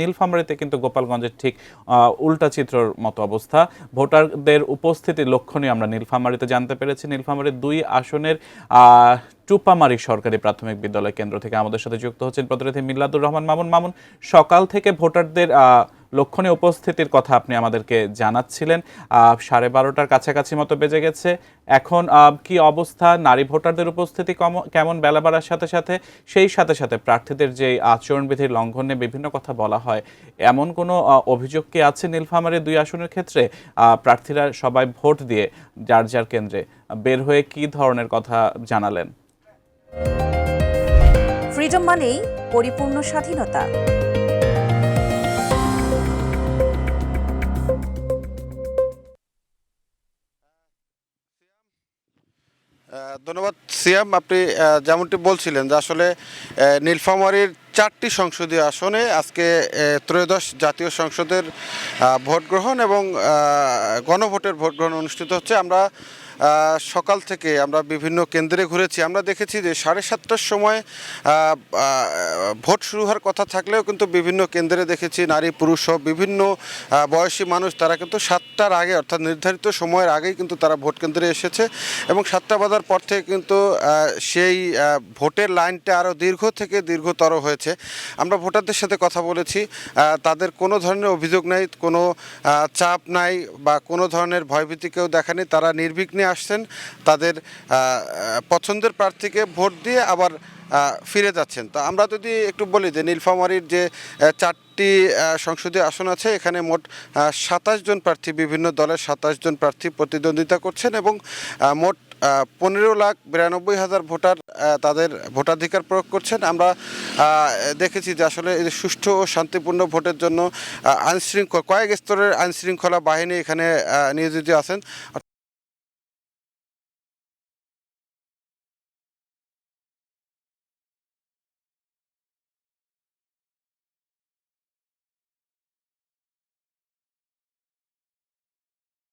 নীলফামারীতে কিন্তু গোপালগঞ্জের ঠিক উল্টা চিত্রর মতো অবস্থা। ভোটারদের উপস্থিতি লক্ষণীয় আমরা নীলফামারীতে জানতে পেরেছি। নীলফামারীর 2 আসনের টুপামারি সরকারি প্রাথমিক বিদ্যালয় কেন্দ্র থেকে আমাদের সাথে যুক্ত হচ্ছেন প্রতিনিধি মিল্লাদুর রহমান মামুন। মামুন, সকাল থেকে ভোটারদের লক্ষণীয় উপস্থিতির কথা আপনি আমাদেরকে জানাচ্ছিলেন। 12:30টার কাছাকাছি মতো বেজে গেছে। এখন কি অবস্থা? নারী ভোটারদের উপস্থিতি কেমন বেলা বাড়ার সাথে সাথে? সেই সাথে সাথে প্রার্থীদের যে আচরণবিধির লঙ্ঘনে বিভিন্ন কথা বলা হয়, এমন কোনো অভিযোগ কি আছে নীলফামারীর 2 আসনের ক্ষেত্রে? প্রার্থীরা সবাই ভোট দিয়ে যার যার কেন্দ্রে বের হয়ে কি ধরনের কথা জানালেন? ফ্রিডম মানেই পরিপূর্ণ স্বাধীনতা। ধন্যবাদ সিয়াম। আপনি যেমনটি বলছিলেন যে আসলে নীলফামারীর 4টি সংসদীয় আসনে আজকে ত্রয়োদশ জাতীয় সংসদের ভোট গ্রহণ এবং গণভোটের ভোট গ্রহণ অনুষ্ঠিত হচ্ছে। আমরা সকাল থেকে আমরা বিভিন্ন কেন্দ্রে ঘুরেছি। আমরা দেখেছি যে 7:30টার সময় ভোট শুরু হওয়ার কথা থাকলেও কিন্তু বিভিন্ন কেন্দ্রে দেখেছি নারী পুরুষ সহ বিভিন্ন বয়সী মানুষ তারা কিন্তু 7টার আগে অর্থাৎ নির্ধারিত সময়ের আগেই কিন্তু তারা ভোট কেন্দ্রে এসেছে এবং 7টা বাজার পর থেকে কিন্তু সেই ভোটের লাইনটা আরও দীর্ঘ থেকে দীর্ঘতর হয়েছে। আমরা ভোটারদের সাথে কথা বলেছি, তাদের কোনো ধরনের অভিযোগ নাই, কোনো চাপ নাই বা কোনো ধরনের ভয়ভীতি কেউ দেখানি। তারা নির্বিঘ্নে আসছেন, তাদের পছন্দের প্রার্থীকে ভোট দিয়ে আবার ফিরে যাচ্ছেন। তো আমরা যদি একটু বলি যে নীলফামারীর যে 4টি সংসদীয় আসন আছে, এখানে মোট 27 জন প্রার্থী, বিভিন্ন দলের 27 জন প্রার্থী প্রতিদ্বন্দ্বিতা করছেন এবং মোট 15,92,000 ভোটার তাদের ভোটাধিকার প্রয়োগ করছেন। আমরা দেখেছি যে আসলে এই সুষ্ঠু ও শান্তিপূর্ণ ভোটের জন্য কয়েক স্তরের আইনশৃঙ্খলা বাহিনী এখানে নিয়োজিত আছেন।